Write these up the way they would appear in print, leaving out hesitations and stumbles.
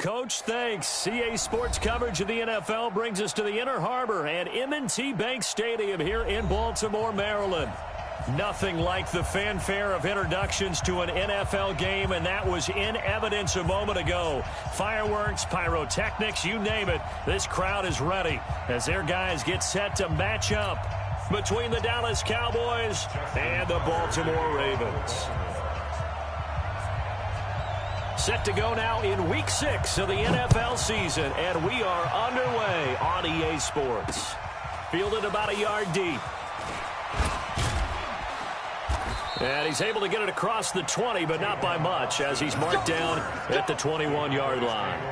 Coach, thanks. CA Sports coverage of the NFL brings us to the Inner Harbor and M&T Bank Stadium here in Baltimore, Maryland. Nothing like the fanfare of introductions to an NFL game, and that was in evidence a moment ago. Fireworks, pyrotechnics, you name it. This crowd is ready as their guys get set to match up between the Dallas Cowboys and the Baltimore Ravens. Set to go now in Week 6 of the NFL season, and we are underway on EA Sports. Fielded about a yard deep. And he's able to get it across the 20, but not by much, as he's marked down at the 21-yard line.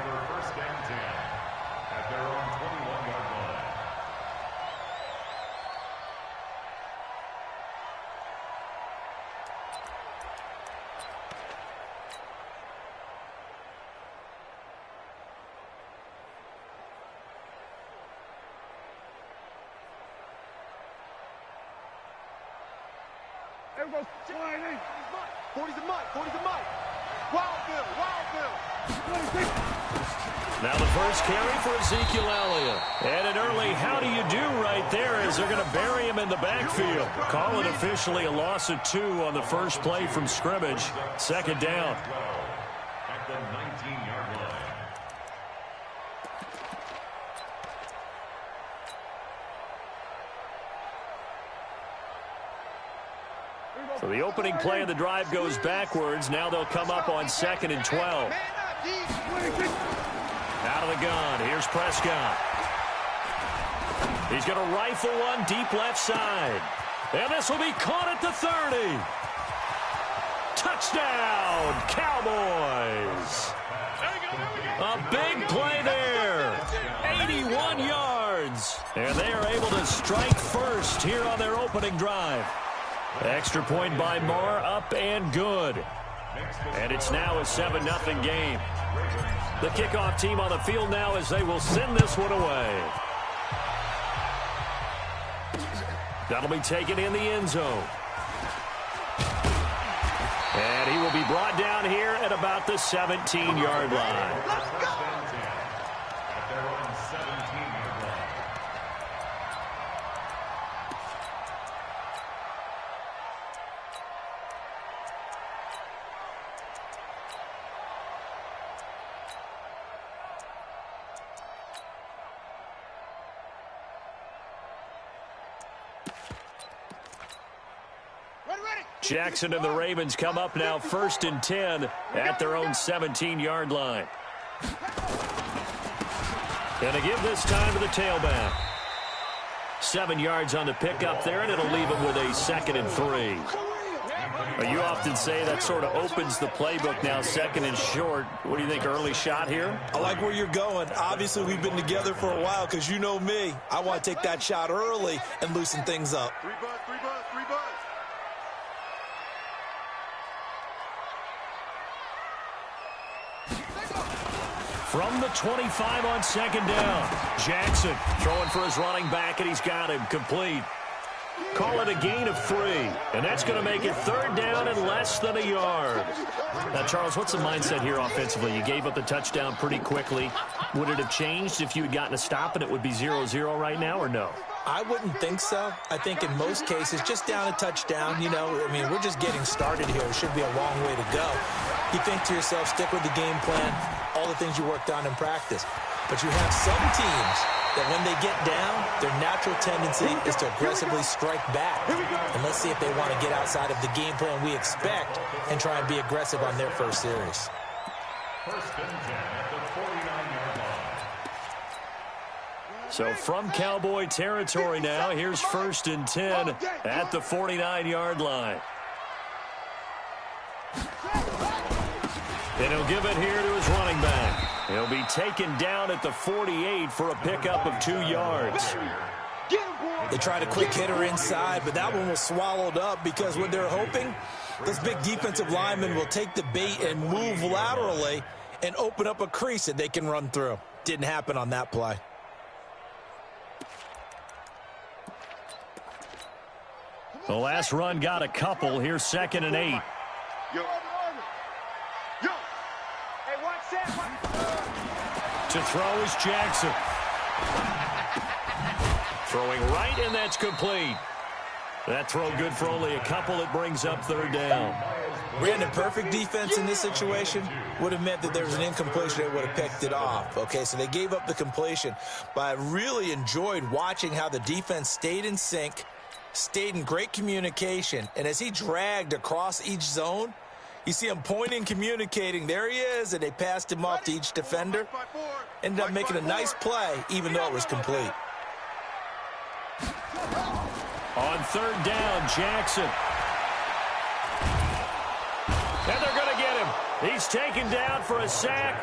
There we go. 40's a mud. 40's a mud. Wildville. Now the first carry for Ezekiel Elliott. And an early how do you do right there as they're going to bury him in the backfield. Call it officially a loss of 2 on the first play from scrimmage. Second down. At the 19-yard line. So the opening play of the drive goes backwards. Now they'll come up on 2nd and 12. Out of the gun. Here's Prescott. He's going to rifle one deep left side. And this will be caught at the 30. Touchdown, Cowboys. A big play there. 81 yards. And they are able to strike first here on their opening drive. Extra point by Moore, up and good. And it's now a 7-0 game. The kickoff team on the field now as they will send this one away. That'll be taken in the end zone. And he will be brought down here at about the 17-yard line. Let's go! At their own 17-yard line. Jackson and the Ravens come up now 1st and 10 at their own 17-yard line. And to give this time to the tailback. 7 yards on the pickup there, and it'll leave him with a 2nd and 3. You often say that sort of opens the playbook now, 2nd and short. What do you think, early shot here? I like where you're going. Obviously, we've been together for a while because you know me. I want to take that shot early and loosen things up. 3 buzz. From the 25 on 2nd down. Jackson throwing for his running back, and he's got him complete. Call it a gain of 3, and that's going to make it 3rd down and less than a yard. Now, Charles, what's the mindset here offensively? You gave up the touchdown pretty quickly. Would it have changed if you had gotten a stop and it would be 0-0 right now, or no? I wouldn't think so. I think in most cases, just down a touchdown, we're just getting started here. It should be a long way to go. You think to yourself, stick with the game plan, all the things you worked on in practice. But you have some teams that when they get down, their natural tendency is to aggressively strike back. And let's see if they want to get outside of the game plan we expect and try and be aggressive on their first series. 1st and 10 at the 49-yard line. So from Cowboy territory now, here's 1st and 10 at the 49-yard line. And he'll give it here to his running back. He'll be taken down at the 48 for a pickup of 2 yards. They tried a quick hitter inside, but that one was swallowed up because what they're hoping, those big defensive linemen will take the bait and move laterally and open up a crease that they can run through. Didn't happen on that play. The last run got a couple. Here's 2nd and 8. Yo. Hey, watch that. To throw is Jackson. Throwing right, and that's complete. That throw good for only a couple. It brings up third down. Brandon, perfect defense in this situation would have meant that there was an incompletion. They would have picked it off. Okay, so they gave up the completion. But I really enjoyed watching how the defense stayed in sync, stayed in great communication. And as he dragged across each zone, you see him pointing, communicating. There he is, and they passed him off to each defender. Ended up making a nice play, even though it was complete. On third down, Jackson. And they're going to get him. He's taken down for a sack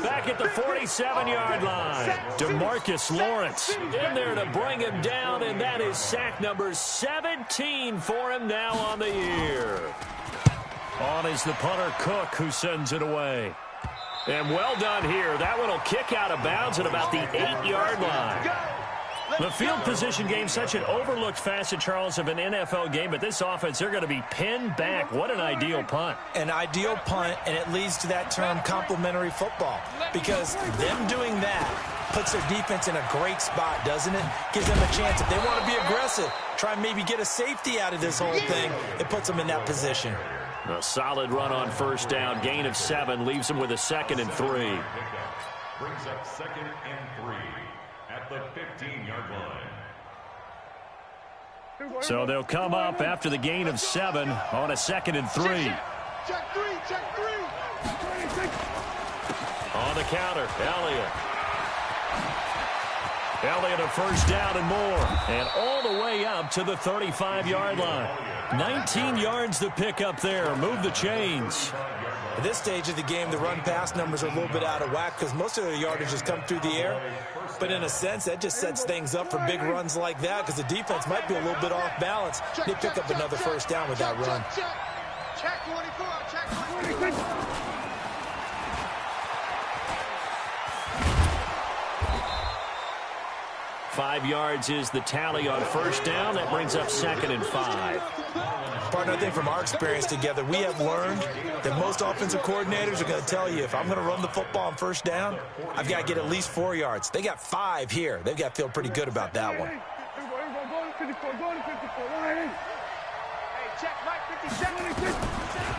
back at the 47-yard line. DeMarcus Lawrence in there to bring him down, and that is sack number 17 for him now on the year. On is the punter, Cook, who sends it away. And well done here. That one will kick out of bounds at about the 8-yard line. The field position game, such an overlooked facet, Charles, of an NFL game, but this offense, they're going to be pinned back. What an ideal punt. An ideal punt, and it leads to that term complementary football, because them doing that puts their defense in a great spot, doesn't it? Gives them a chance. If they want to be aggressive, try and maybe get a safety out of this whole thing, it puts them in that position. A solid run on first down. Gain of 7 leaves them with a 2nd and 3. Brings up 2nd and 3 at the 15-yard line. So they'll come up after the gain of 7 on a 2nd and 3. Check three. On the counter, Elliott a first down and more. And all the way up to the 35-yard line. 19 yards to pick up there. Move the chains. At this stage of the game, the run-pass numbers are a little bit out of whack because most of the yardage has come through the air. But in a sense, that just sets things up for big runs like that because the defense might be a little bit off balance. They pick up another first down with that run. Check 24. Check 24. 5 yards is the tally on first down. That brings up 2nd and 5. Partner, I think from our experience together, we have learned that most offensive coordinators are going to tell you, if I'm going to run the football on first down, I've got to get at least 4 yards. They got 5 here. They've got to feel pretty good about that one.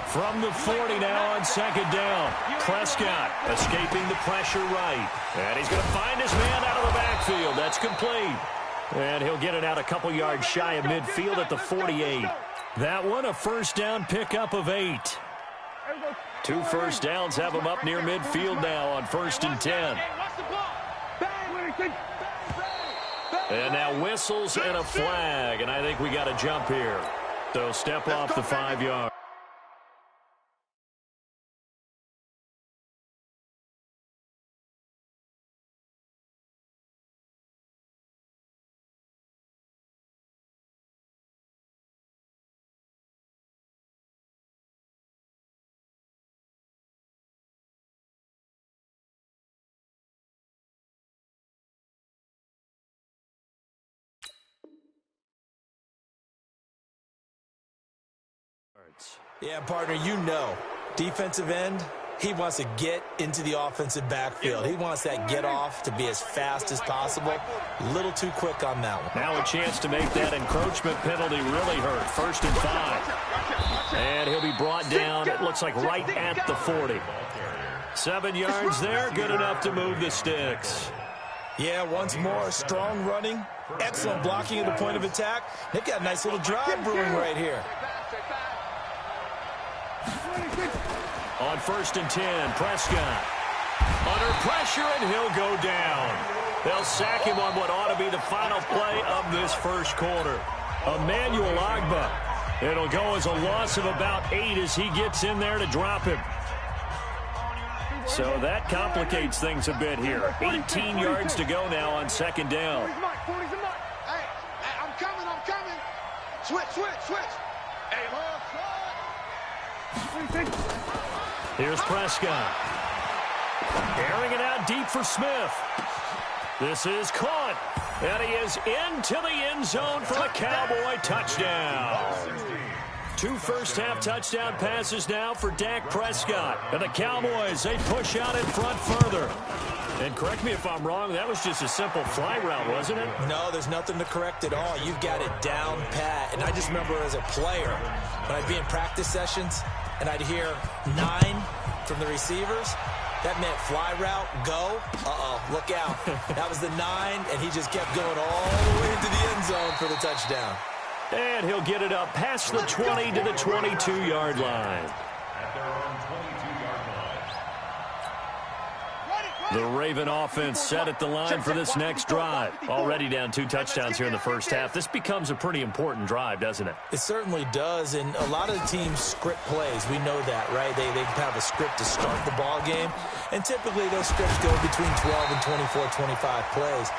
From the 40 now on 2nd down. Prescott escaping the pressure right. And he's going to find his man out of the backfield. That's complete. And he'll get it out a couple yards shy of midfield at the 48. That one a first down pickup of 8. 2 first downs have him up near midfield now on 1st and 10. And now whistles and a flag. And I think we got a jump here. So step off the 5 yard. Yeah, partner, you know, defensive end, he wants to get into the offensive backfield. He wants that get off to be as fast as possible. A little too quick on that one. Now a chance to make that encroachment penalty really hurt. 1st and 5. And he'll be brought down, it looks like right at the 40. 7 yards there, good enough to move the sticks. Yeah, once more, strong running, excellent blocking at the point of attack. They've got a nice little drive brewing right here. On 1st and 10, Prescott under pressure, and he'll go down. They'll sack him on what ought to be the final play of this first quarter. Emmanuel Ogbah. It'll go as a loss of about 8 as he gets in there to drop him. So that complicates things a bit here. 18 yards to go now on 2nd down. Hey, I'm coming. Switch. Hey, Here's Prescott. Airing it out deep for Smith. This is caught. And he is into the end zone for the Cowboy touchdown. 2 first-half touchdown passes now for Dak Prescott. And the Cowboys, they push out in front further. And correct me if I'm wrong, that was just a simple fly route, wasn't it? No, there's nothing to correct at all. You've got it down pat. And I just remember as a player, when I'd be in practice sessions and I'd hear 9 from the receivers, that meant fly route, go. Look out. That was the 9, and he just kept going all the way into the end zone for the touchdown. And he'll get it up past the 20 to the 22-yard line. At their own 22-yard line. The Raven offense set at the line for this next drive. Already down 2 touchdowns here in the first half. This becomes a pretty important drive, doesn't it? It certainly does, and a lot of the teams script plays. We know that, right? They have a script to start the ball game, and typically those scripts go between 12 and 24, 25 plays.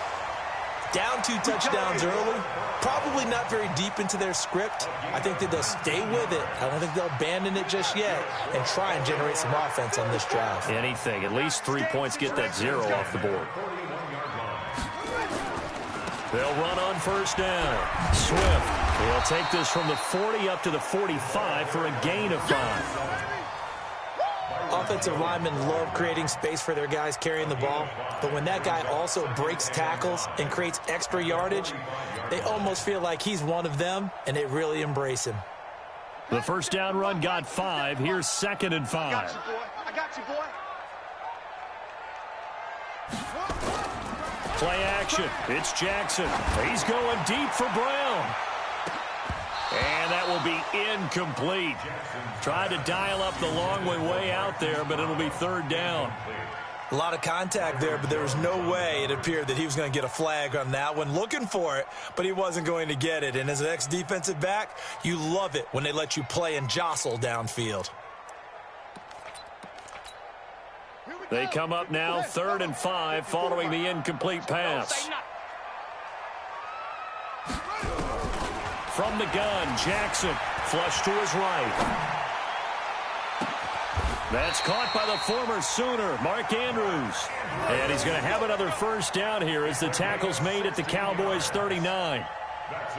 Down 2 touchdowns early, probably not very deep into their script. I think that they'll stay with it. I don't think they'll abandon it just yet and try and generate some offense on this drive. Anything. At least 3 points, get that 0 off the board. They'll run on first down. Swift. He'll take this from the 40 up to the 45 for a gain of 5. Offensive linemen love creating space for their guys carrying the ball, but when that guy also breaks tackles and creates extra yardage, they almost feel like he's one of them, and they really embrace him. The first down run got 5. Here's 2nd and 5. I got you, boy. I got you, boy. Play action. It's Jackson. He's going deep for Brown. And that will be incomplete. Tried to dial up the long way out there, but it'll be 3rd down. A lot of contact there, but there was no way it appeared that he was going to get a flag on that one. Looking for it, but he wasn't going to get it. And as an ex-defensive back, you love it when they let you play and jostle downfield. They come up now 3rd and 5 following the incomplete pass. From the gun, Jackson, flush to his right. That's caught by the former Sooner, Mark Andrews. And he's going to have another first down here as the tackle's made at the Cowboys' 39.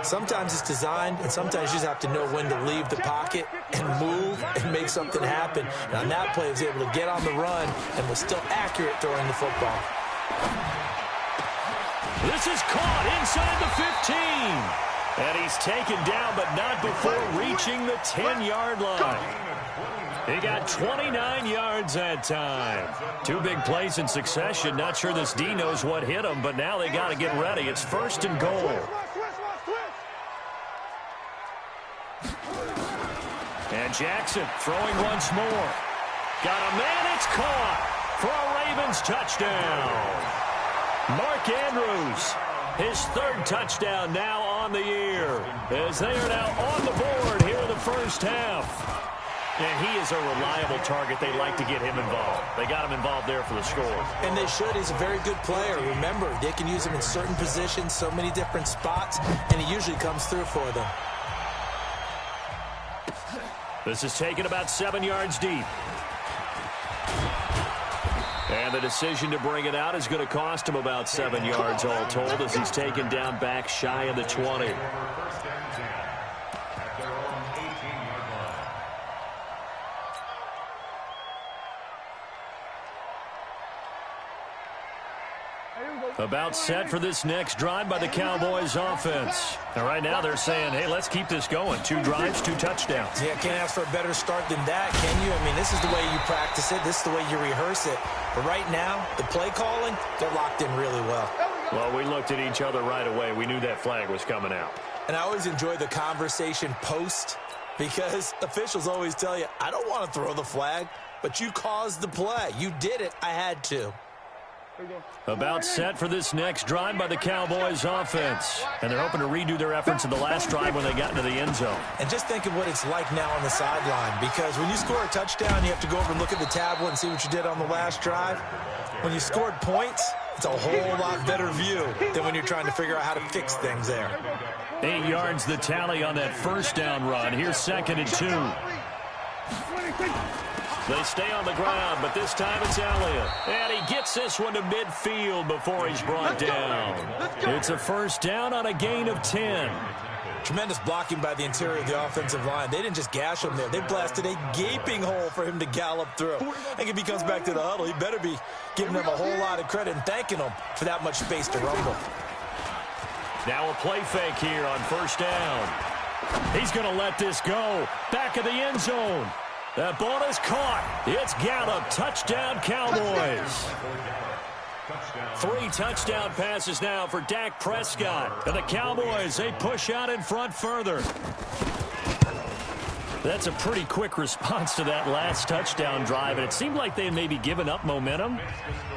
Sometimes it's designed, and sometimes you just have to know when to leave the pocket and move and make something happen. And on that play, he was able to get on the run and was still accurate throwing the football. This is caught inside the 15. And he's taken down, but not before reaching the 10-yard line. He got 29 yards that time. 2 big plays in succession. Not sure this D knows what hit him, but now they got to get ready. It's 1st and goal. And Jackson throwing once more. Got a man, it's caught for a Ravens touchdown. Mark Andrews, his 3rd touchdown now on the year, as they are now on the board here in the first half. And he is a reliable target. They like to get him involved. They got him involved there for the score. And they should. He's a very good player. Remember, they can use him in certain positions, so many different spots, and he usually comes through for them. This is taken about 7 yards deep. And the decision to bring it out is going to cost him about 7 yards all told as he's taken down back shy of the 20. About set for this next drive by the Cowboys offense. And right now they're saying, hey, let's keep this going. 2 drives, 2 touchdowns. Yeah, can't ask for a better start than that, can you? I mean, this is the way you practice it. This is the way you rehearse it. But right now, the play calling, they're locked in really well. Well, we looked at each other right away. We knew that flag was coming out. And I always enjoy the conversation post because officials always tell you, I don't want to throw the flag, but you caused the play. You did it. I had to. About set for this next drive by the Cowboys offense. And they're hoping to redo their efforts in the last drive when they got into the end zone. And just think of what it's like now on the sideline, because when you score a touchdown, you have to go over and look at the tablet and see what you did on the last drive. When you scored points, it's a whole lot better view than when you're trying to figure out how to fix things there. 8 yards the tally on that first down run. Here's 2nd and 2. They stay on the ground, but this time it's Elliott. And he gets this one to midfield before he's brought down. It's a first down on a gain of 10. Tremendous blocking by the interior of the offensive line. They didn't just gash him there. They blasted a gaping hole for him to gallop through. I think if he comes back to the huddle, he better be giving them a whole lot of credit and thanking them for that much space to rumble. Now a play fake here on first down. He's going to let this go. Back of the end zone. That ball is caught. It's Gallup. Touchdown, Cowboys. 3 touchdown passes now for Dak Prescott. And the Cowboys, they push out in front further. That's a pretty quick response to that last touchdown drive, and it seemed like they had maybe given up momentum,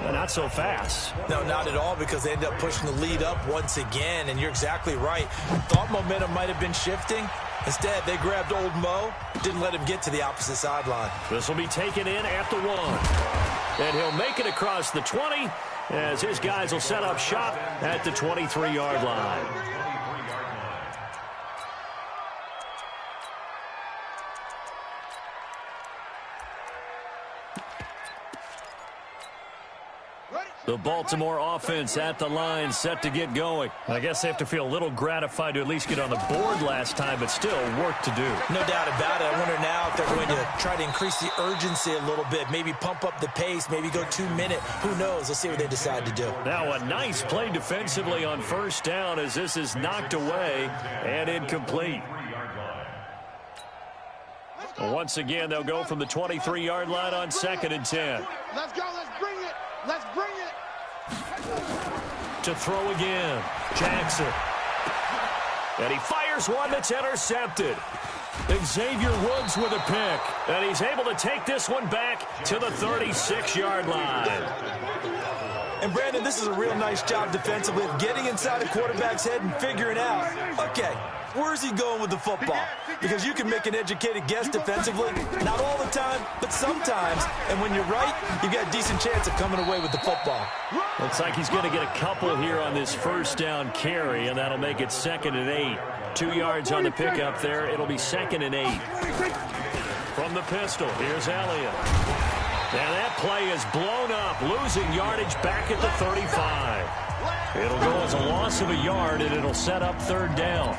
but not so fast. No, not at all, because they ended up pushing the lead up once again, and you're exactly right. Thought momentum might have been shifting. Instead, they grabbed old Mo, didn't let him get to the opposite sideline. This will be taken in at the 1. And he'll make it across the 20 as his guys will set up shop at the 23-yard line. The Baltimore offense at the line, set to get going. I guess they have to feel a little gratified to at least get on the board last time, but still work to do. No doubt about it. I wonder now if they're going to try to increase the urgency a little bit, maybe pump up the pace, maybe go 2-minute. Who knows? Let's see what they decide to do. Now a nice play defensively on first down as this is knocked away and incomplete. Once again, they'll go from the 23-yard line on 2nd and 10. Let's go. Let's bring it. Let's bring it. To throw again, Jackson. And he fires one that's intercepted. Xavier Woods with a pick. And he's able to take this one back to the 36-yard line. And, Brandon, this is a real nice job defensively of getting inside a quarterback's head and figuring out, okay, where's he going with the football? Because you can make an educated guess defensively, not all the time, but sometimes. And when you're right, you've got a decent chance of coming away with the football. Looks like he's going to get a couple here on this first down carry, and that'll make it 2nd and 8. 2 yards on the pickup there. It'll be 2nd and 8. From the pistol, here's Elliott. And that play is blown up, losing yardage back at the 35. It'll go as a loss of a yard, and it'll set up 3rd down.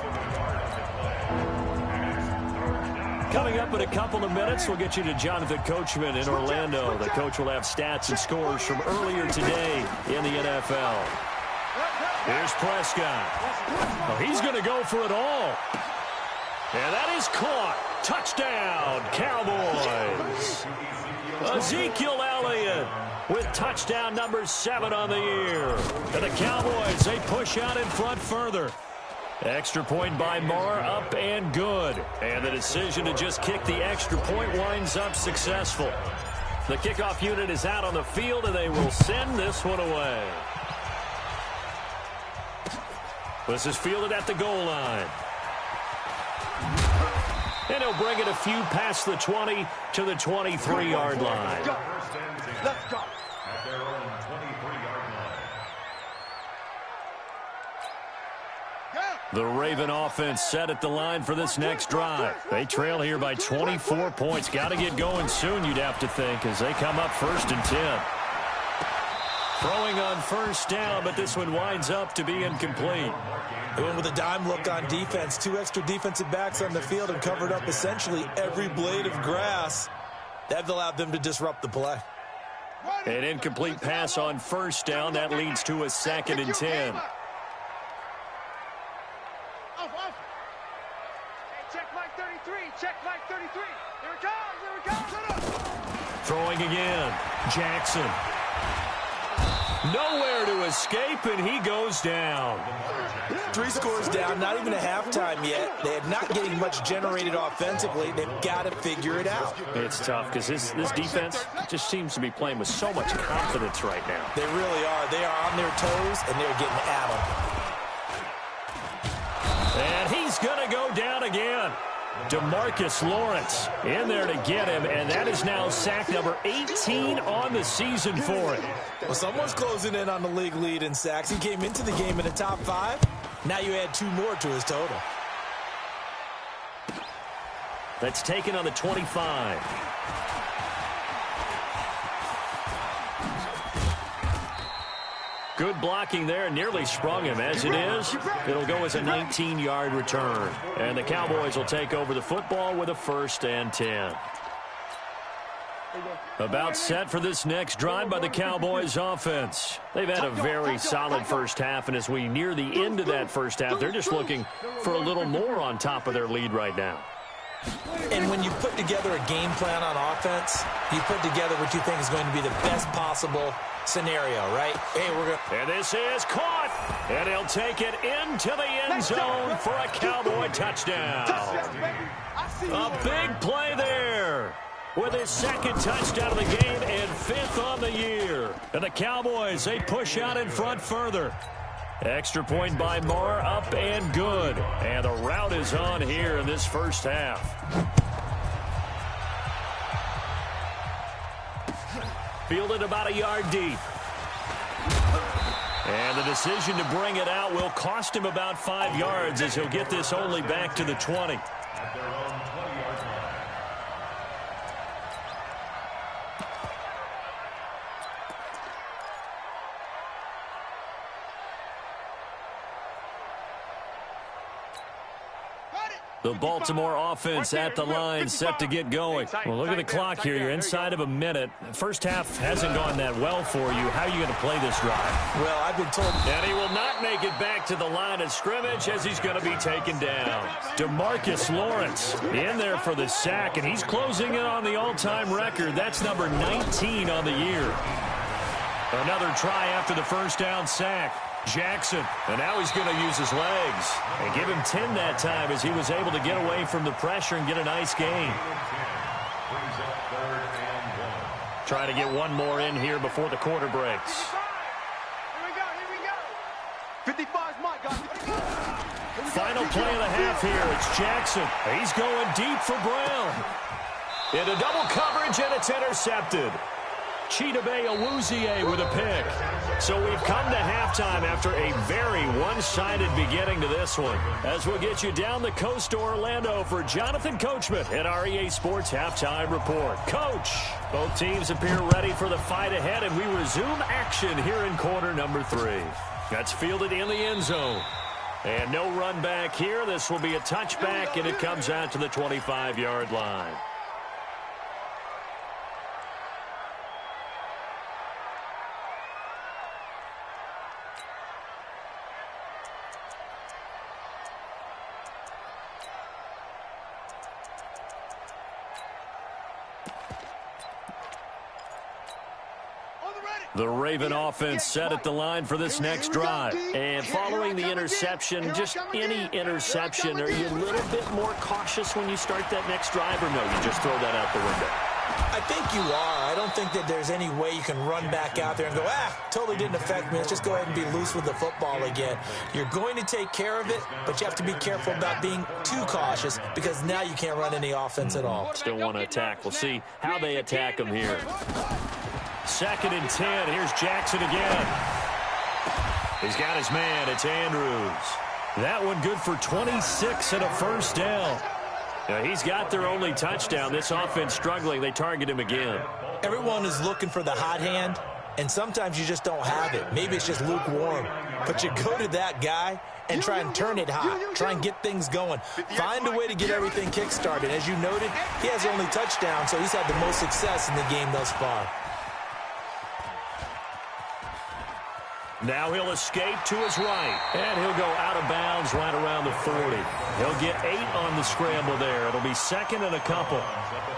Coming up in a couple of minutes, we'll get you to Jonathan Coachman in Orlando. The coach will have stats and scores from earlier today in the NFL. Here's Prescott. Oh, he's going to go for it all. And that is caught. Touchdown, Cowboys. Ezekiel Elliott with touchdown number 7 on the year. And the Cowboys, they push out in front further. Extra point by Marr, up and good. And the decision to just kick the extra point winds up successful. The kickoff unit is out on the field, and they will send this one away. This is fielded at the goal line. And he'll bring it a few past the 20 to the 23-yard line. Let's go. At their own 23-yard line. The Raven offense set at the line for this next drive. They trail here by 24 points. Got to get going soon, you'd have to think, as they come up 1st and 10. Throwing on first down, but this one winds up to be incomplete. They went with a dime look on defense. 2 extra defensive backs on the field and covered up essentially every blade of grass. That allowed them to disrupt the play. An incomplete pass on first down. That leads to a 2nd and 10. Check Mike 33. Check Mike 33. Here it comes. Here it comes. Throwing again. Jackson. Nowhere to escape, and he goes down. 3 scores down, not even a halftime yet. They are not getting much generated offensively. They've got to figure it out. It's tough because this defense just seems to be playing with so much confidence right now. They really are. They are on their toes, and they're getting at them. And he's going to go down again. DeMarcus Lawrence in there to get him, and that is now sack number 18 on the season for him. Well, someone's closing in on the league lead in sacks. He came into the game in the top 5. Now you add 2 more to his total. That's taken on the 25. Good blocking there, nearly sprung him. As it is, it'll go as a 19-yard return. And the Cowboys will take over the football with a 1st and 10. About set for this next drive by the Cowboys offense. They've had a very solid first half, and as we near the end of that first half, they're just looking for a little more on top of their lead right now. And when you put together a game plan on offense, you put together what you think is going to be the best possible scenario, right? Hey, we're going to... And this is caught, and he'll take it into the end zone for a Cowboy touchdown. A big play there with his 2nd touchdown of the game and 5th on the year. And the Cowboys, they push out in front further. Extra point by Moore, up and good. And the route is on here in this first half. Fielded about a yard deep. And the decision to bring it out will cost him about 5 yards as he'll get this only back to the 20. At their own 20-yard line. The Baltimore offense at the line, set to get going. Well, look at the clock here. You're inside of a minute. First half hasn't gone that well for you. How are you going to play this drive? Well, I've been told... And he will not make it back to the line of scrimmage as he's going to be taken down. DeMarcus Lawrence in there for the sack, and he's closing in on the all-time record. That's number 19 on the year. Another try after the first down sack. Jackson, and now he's going to use his legs. And give him 10 that time as he was able to get away from the pressure and get a nice gain. Trying to get one more in here before the quarter breaks. Here we go. 55's my guy. Final play of the half here. It's Jackson. He's going deep for Brown. Into double coverage, and it's intercepted. Chidobe Awuzie with a pick. So we've come to halftime after a very one-sided beginning to this one. As we'll get you down the coast to Orlando for Jonathan Coachman at our EA Sports Halftime Report. Coach, both teams appear ready for the fight ahead, and we resume action here in quarter number 3. That's fielded in the end zone. And no run back here. This will be a touchback, and it comes out to the 25-yard line. The Raven offense set at the line for this next drive. And following the interception, just any interception, are you a little bit more cautious when you start that next drive, or no, you just throw that out the window? I think you are. I don't think that there's any way you can run back out there and go, totally didn't affect me. Let's just go ahead and be loose with the football again. You're going to take care of it, but you have to be careful about being too cautious because now you can't run any offense at all. Still want to attack. We'll see how they attack him here. 2nd and 10. Here's Jackson again. He's got his man. It's Andrews. That one good for 26 and a first down. Now, he's got their only touchdown. This offense struggling. They target him again. Everyone is looking for the hot hand, and sometimes you just don't have it. Maybe it's just lukewarm. But you go to that guy and try and turn it hot. Try and get things going. Find a way to get everything kick-started. As you noted, he has the only touchdown, so he's had the most success in the game thus far. Now he'll escape to his right, and he'll go out of bounds right around the 40. He'll get 8 on the scramble there. It'll be 2nd and a couple.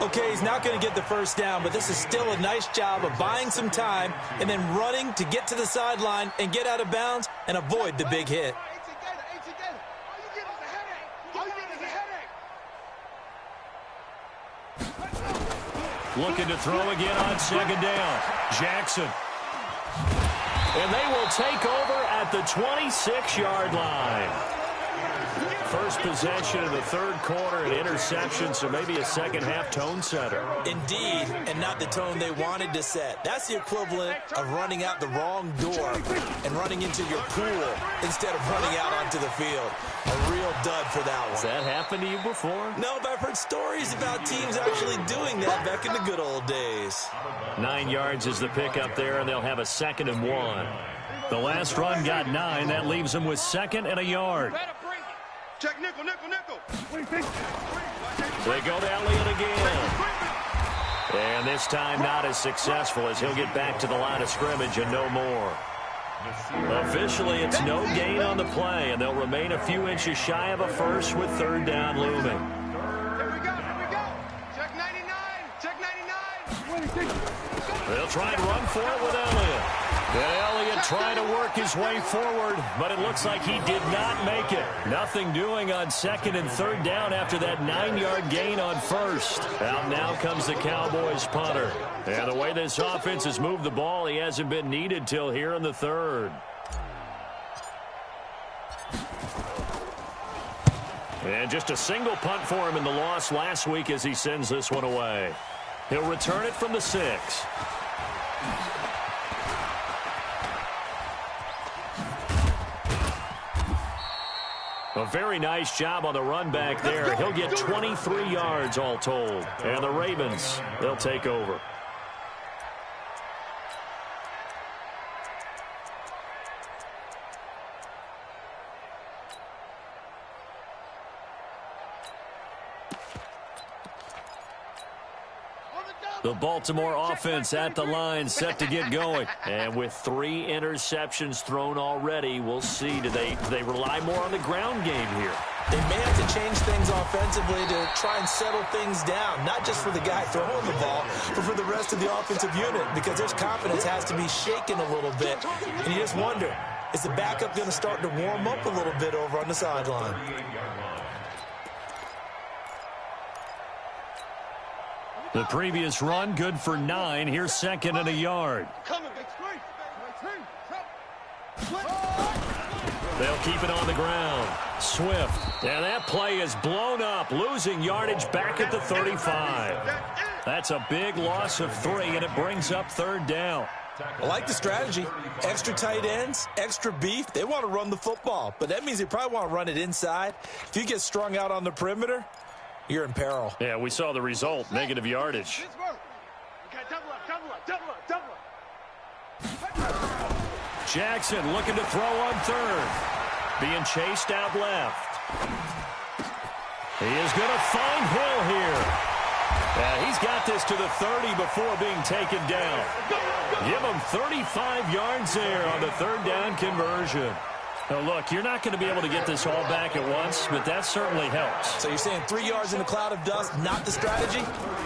Okay, he's not going to get the first down, but this is still a nice job of buying some time and then running to get to the sideline and get out of bounds and avoid the big hit. Looking to throw again on 2nd down. Jackson. And they will take over at the 26-yard line. First possession of the 3rd quarter, an interception, so maybe a second-half tone setter. Indeed, and not the tone they wanted to set. That's the equivalent of running out the wrong door and running into your pool instead of running out onto the field. A real dud for that one. Has that happened to you before? No, but I've heard stories about teams actually doing that back in the good old days. 9 yards is the pickup there, and they'll have a 2nd and 1. The last run got 9. That leaves him with 2nd and a yard. Check nickel, nickel, nickel. They go to Elliott again. And this time not as successful as he'll get back to the line of scrimmage and no more. Officially, it's no gain on the play, and they'll remain a few inches shy of a first with 3rd down looming. Here we go, here we go. Check 99, check 99. They'll try and run for it with Elliott. And Elliott trying to work his way forward, but it looks like he did not make it. Nothing doing on 2nd and 3rd down after that 9-yard gain on 1st. Out now comes the Cowboys punter. And the way this offense has moved the ball, he hasn't been needed till here in the 3rd. And just a single punt for him in the loss last week as he sends this one away. He'll return it from the 6. A very nice job on the run back there. He'll get 23 yards all told. And the Ravens, they'll take over. The Baltimore offense at the line, set to get going. And with 3 interceptions thrown already, we'll see. Do they rely more on the ground game here? They may have to change things offensively to try and settle things down, not just for the guy throwing the ball, but for the rest of the offensive unit, because their confidence has to be shaken a little bit. And you just wonder, is the backup going to start to warm up a little bit over on the sideline? The previous run, good for 9. Here's 2nd and a yard. They'll keep it on the ground. Swift. And that play is blown up, losing yardage back at the 35. That's a big loss of 3, and it brings up 3rd down. I like the strategy. Extra tight ends, extra beef. They want to run the football, but that means they probably want to run it inside. If you get strung out on the perimeter, you're in peril. Yeah, we saw the result, negative yardage. Jackson looking to throw on 3rd. Being chased out left. He is going to find Hill here. He's got this to the 30 before being taken down. Give him 35 yards there on the 3rd down conversion. Now, look, you're not going to be able to get this all back at once, but that certainly helps. So you're saying 3 yards in a cloud of dust, not the strategy?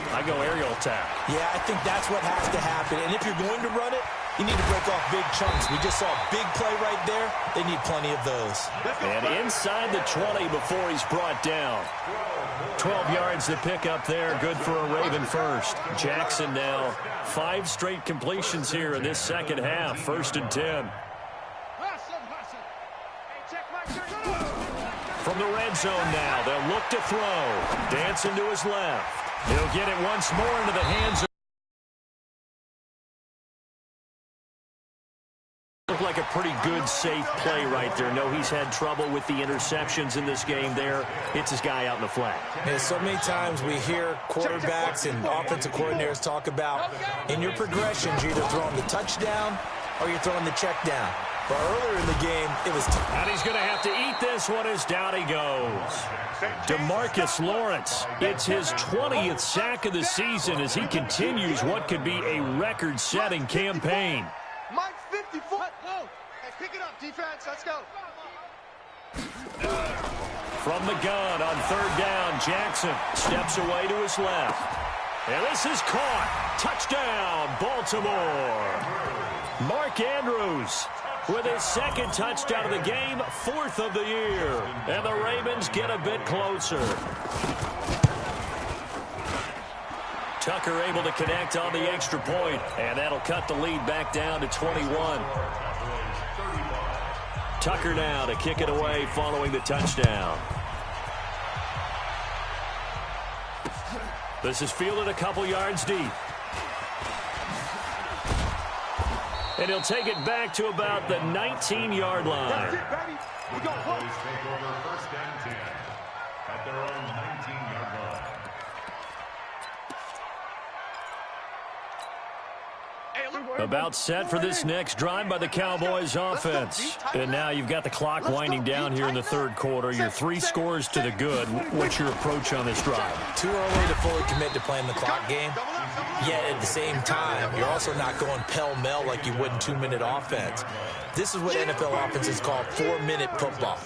I go aerial attack. Yeah, I think that's what has to happen. And if you're going to run it, you need to break off big chunks. We just saw a big play right there. They need plenty of those. And inside the 20 before he's brought down. 12 yards to pick up there. Good for a Raven first. Jackson now 5 straight completions here in this second half. 1st and 10. From the red zone now, they'll look to throw. Dancing to his left. He'll get it once more into the hands of... Looked like a pretty good, safe play right there. No, he's had trouble with the interceptions in this game there. It's his guy out in the flat. Yeah, so many times we hear quarterbacks and offensive coordinators talk about in your progressions, you're either throwing the touchdown or you're throwing the check down. But earlier in the game, it was... And he's going to have to eat this one as down he goes. DeMarcus Lawrence, it's his 20th sack of the season as he continues what could be a record-setting campaign. Mike 54. Hey, pick it up, defense. Let's go. From the gun on 3rd down, Jackson steps away to his left. And this is caught. Touchdown, Baltimore. Mark Andrews with his 2nd touchdown of the game, 4th of the year. And the Ravens get a bit closer. Tucker able to connect on the extra point, and that'll cut the lead back down to 21. Tucker now to kick it away following the touchdown. This is fielded a couple yards deep. And he'll take it back to about the 19-yard line. That's it, baby. We go. Cowboys take over 1st and 10 at their own 19-yard line. Hey, look. About set for this next drive by the Cowboys offense. And now you've got the clock winding down here in the third quarter. You're 3 scores to the good. What's your approach on this drive? Too early to fully commit to playing the clock game. Yet at the same time, you're also not going pell-mell like you would in 2-minute offense. This is what NFL offenses call 4-minute football.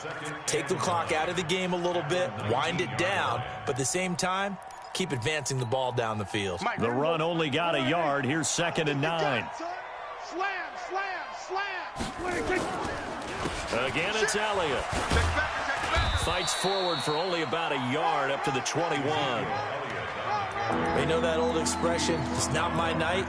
Take the clock out of the game a little bit, wind it down, but at the same time, keep advancing the ball down the field. The run only got a yard. Here's 2nd and 9. Again, it's Elliott. Fights forward for only about a yard up to the 21. They know that old expression, it's not my night.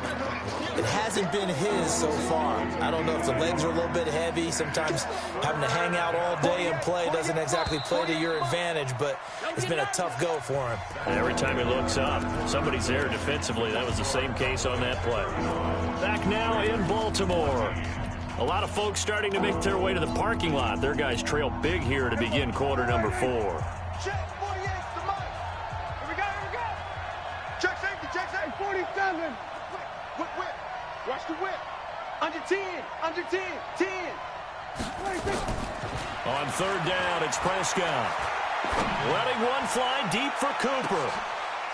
It hasn't been his so far. I don't know if the legs are a little bit heavy. Sometimes having to hang out all day and play doesn't exactly play to your advantage, but it's been a tough go for him. Every time he looks up, somebody's there defensively. That was the same case on that play. Back now in Baltimore. A lot of folks starting to make their way to the parking lot. Their guys trail big here to begin quarter number 4. Watch the whip. Under 10. Under 10. 10. On 3rd down, it's Prescott. Letting one fly deep for Cooper.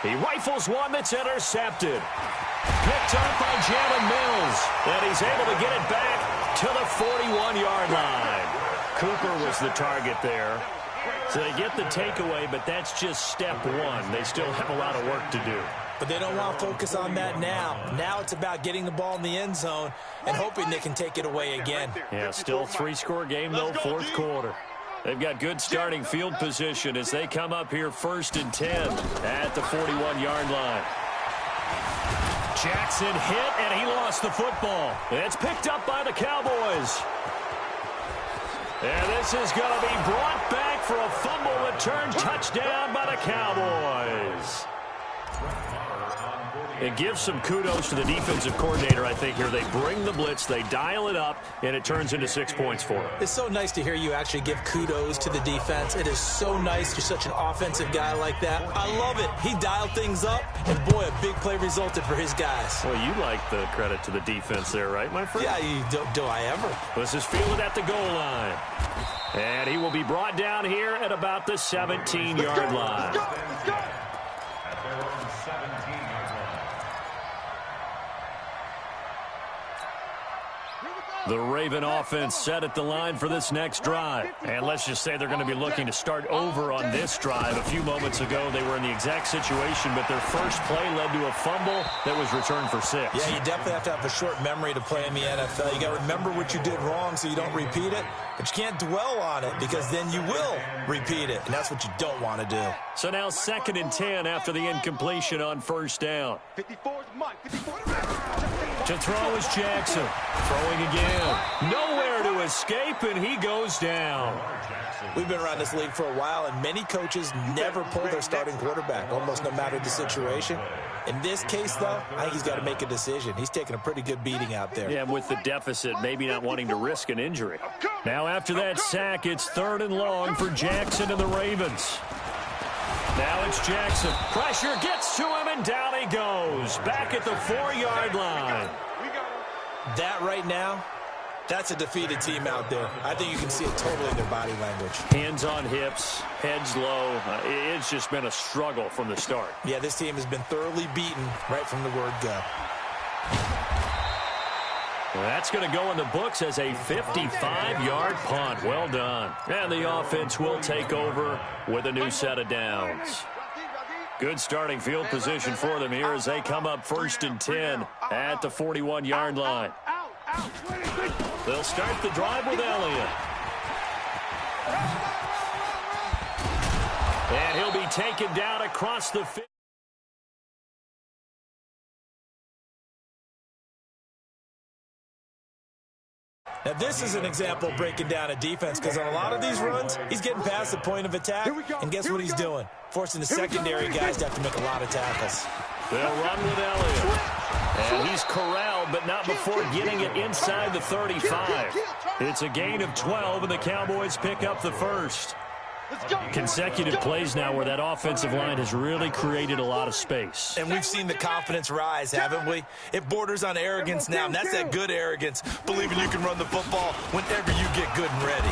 He rifles one that's intercepted. Picked up by Jalen Mills. And he's able to get it back to the 41-yard line. Cooper was the target there. So they get the takeaway, but that's just step 1. They still have a lot of work to do. But they don't want to focus on that now. Now it's about getting the ball in the end zone and hoping they can take it away again. Yeah, still 3-score game, though, 4th quarter. They've got good starting field position as they come up here 1st and 10 at the 41-yard line. Jackson hit, and he lost the football. It's picked up by the Cowboys. And this is going to be brought back for a fumble return touchdown by the Cowboys. It gives some kudos to the defensive coordinator, I think, here. They bring the blitz, they dial it up, and it turns into 6 points for them. It's so nice to hear you actually give kudos to the defense. It is so nice. You're such an offensive guy like that. I love it. He dialed things up, and boy, a big play resulted for his guys. Well, you like the credit to the defense there, right, my friend? Yeah, do I ever? This is fielded at the goal line. And he will be brought down here at about the 17-yard line. The Raven offense set at the line for this next drive. And let's just say they're going to be looking to start over on this drive. A few moments ago, they were in the exact situation, but their first play led to a fumble that was returned for 6. Yeah, you definitely have to have a short memory to play in the NFL. You got to remember what you did wrong so you don't repeat it, but you can't dwell on it because then you will repeat it, and that's what you don't want to do. So now 2nd and 10 after the incompletion on 1st down. To throw is Jackson. Throwing again. Nowhere to escape, and he goes down. We've been around this league for a while, and many coaches never pull their starting quarterback, almost no matter the situation. In this case, though, I think he's got to make a decision. He's taking a pretty good beating out there. Yeah, with the deficit, maybe not wanting to risk an injury. Now, after that sack, it's 3rd and long for Jackson and the Ravens. Now it's Jackson. Pressure gets to him, and down he goes. Back at the 4-yard line. That right now, that's a defeated team out there. I think you can see it totally in their body language. Hands on hips, heads low. It's just been a struggle from the start. Yeah, this team has been thoroughly beaten right from the word go. That's going to go in the books as a 55-yard punt. Well done. And the offense will take over with a new set of downs. Good starting field position for them here as they come up 1st and 10 at the 41-yard line. They'll start the drive with Elliott. And he'll be taken down across the field. Now, this is an example of breaking down a defense because on a lot of these runs, he's getting past the point of attack, and guess what he's doing? Forcing the secondary guys to have to make a lot of tackles. They'll run with Elliott. And he's corralled, but not before getting it inside the 35. It's a gain of 12, and the Cowboys pick up the first. Consecutive plays now where that offensive line has really created a lot of space. And we've seen the confidence rise, haven't we? It borders on arrogance now, and that's that good arrogance, believing you can run the football whenever you get good and ready.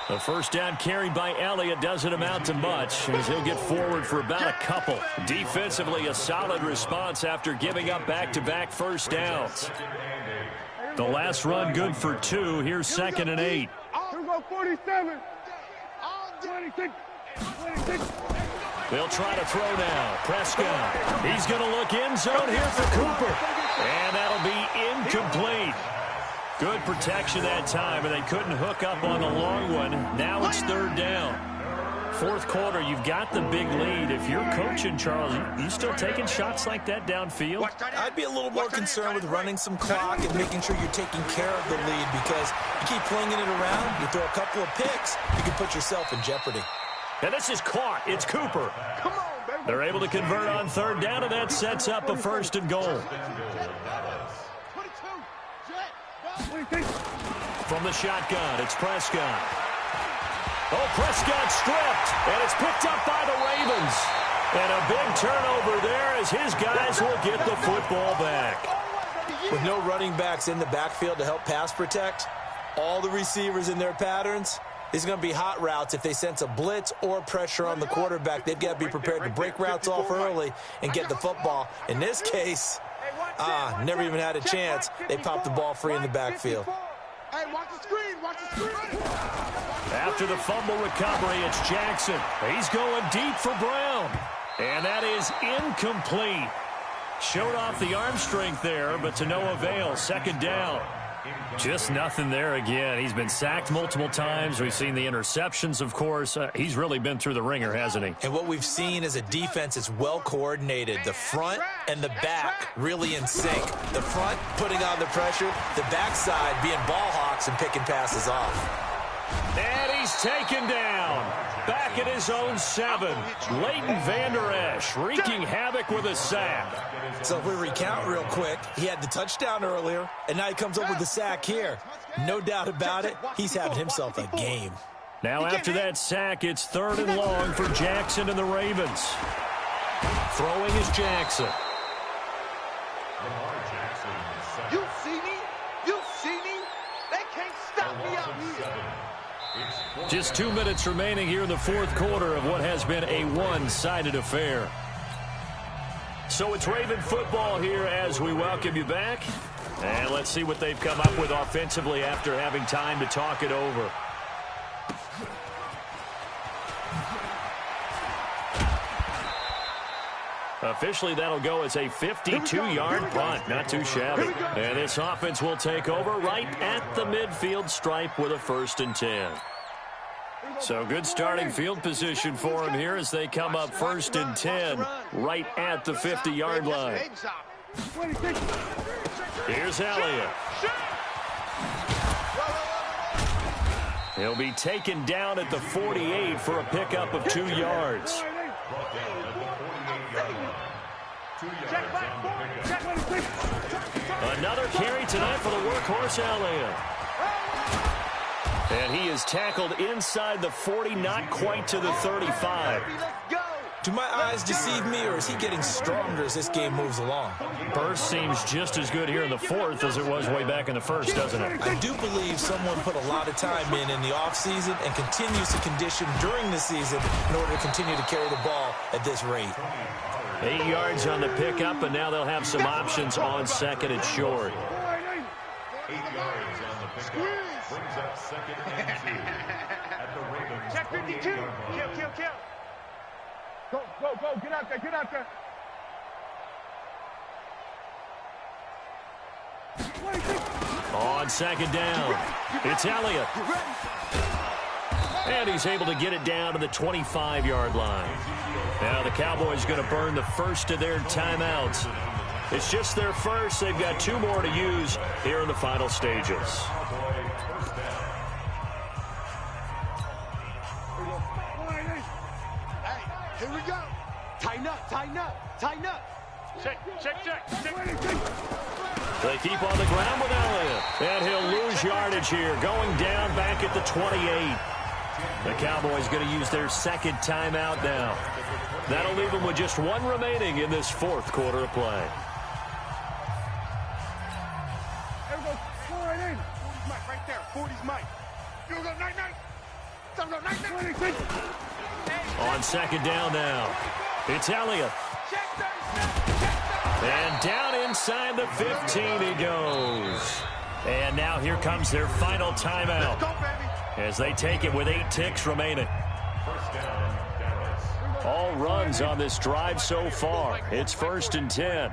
The first down carried by Elliott doesn't amount to much, as he'll get forward for about a couple. Defensively, a solid response after giving up back-to-back first downs. The last run good for 2. Here's 2nd and 8. Here we go, 47. 26. 26. They'll try to throw now. Prescott. He's going to look end zone here for Cooper. And that'll be incomplete. Good protection that time, and they couldn't hook up on the long one. Now it's 3rd down. 4th quarter, you've got the big lead. If you're coaching, Charles, you still taking shots like that downfield? I'd be a little more concerned with running some clock and making sure you're taking care of the lead, because you keep flinging it around, you throw a couple of picks, you can put yourself in jeopardy. And this is caught. It's Cooper. They're able to convert on 3rd down, and that sets up a 1st and goal. From the shotgun, it's Prescott. Oh, Prescott stripped, and it's picked up by the Ravens. And a big turnover there as his guys will get the football back. With no running backs in the backfield to help pass protect, all the receivers in their patterns, these are going to be hot routes. If they sense a blitz or pressure on the quarterback, they've got to be prepared to break routes off early and get the football. In this case, never even had a chance. They popped the ball free in the backfield. Hey, watch the screen, watch the screen. After the fumble recovery, it's Jackson. He's going deep for Brown. And that is incomplete. Showed off the arm strength there, but to no avail. 2nd down. Just nothing there again. He's been sacked multiple times. We've seen the interceptions, of course. He's really been through the ringer, hasn't he? And what we've seen is a defense that's well coordinated. The front and the back really in sync. The front putting on the pressure, the backside being ball hawks and picking passes off. And he's taken down. Back at his own 7. Leighton Vander Esch wreaking havoc with a sack. So if we recount real quick, he had the touchdown earlier, and now he comes up with the sack here. No doubt about it, he's having himself a game. Now after that sack, it's 3rd and long for Jackson and the Ravens. Throwing is Jackson. You see me? You see me? They can't stop me out here. Just 2 minutes remaining here in the 4th quarter of what has been a one-sided affair. So it's Raven football here as we welcome you back. And let's see what they've come up with offensively after having time to talk it over. Officially, that'll go as a 52-yard punt. Not too shabby. And this offense will take over right at the midfield stripe with a 1st and 10. So good starting field position for him here as they come up 1st and 10 right at the 50-yard line. Here's Elliott. He'll be taken down at the 48 for a pickup of 2 yards. Another carry tonight for the workhorse Elliott. And he is tackled inside the 40, not quite to the 35. Do my eyes deceive me, or is he getting stronger as this game moves along? Burst seems just as good here in the 4th as it was way back in the 1st, doesn't it? I do believe someone put a lot of time in the offseason and continues to condition during the season in order to continue to carry the ball at this rate. 8 yards on the pickup, and now they'll have some options on 2nd and short. 8 yards on the pickup. Brings up 2nd and 2 at the Ravens. Check 52. Kill. Go. Get out there. On 2nd down, it's Elliott. And he's able to get it down to the 25-yard line. Now the Cowboys going to burn the first of their timeouts. It's just their first. They've got 2 more to use here in the final stages. Here we go. Tighten up. Check. They keep on the ground with Elliott. And he'll lose yardage here, going down back at the 28. The Cowboys going to use their second timeout now. That'll leave them with just one remaining in this fourth quarter of play. There we go. 4-8. 40's Mike right there. 40's Mike. You go night-night. On second down now. It's Elliott. And down inside the 15 he goes. And now here comes their final timeout. Let's go, baby. As they take it with 8 ticks remaining. First down, Dallas. All runs on this drive so far. It's 1st and 10.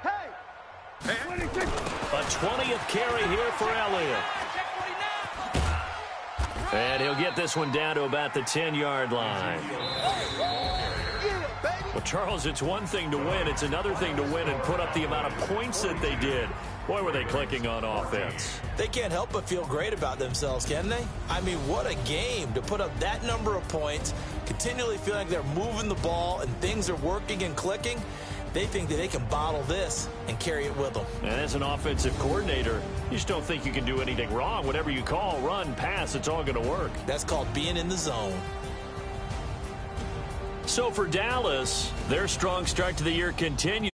Hey. A 20th carry here for Elliott. And he'll get this one down to about the 10-yard line. Well, Charles, it's one thing to win. It's another thing to win and put up the amount of points that they did. Boy, were they clicking on offense. They can't help but feel great about themselves, can they? I mean, what a game to put up that number of points, continually feeling like they're moving the ball and things are working and clicking. They think that they can bottle this and carry it with them. And as an offensive coordinator, you just don't think you can do anything wrong. Whatever you call, run, pass, it's all going to work. That's called being in the zone. So for Dallas, their strong start to the year continues.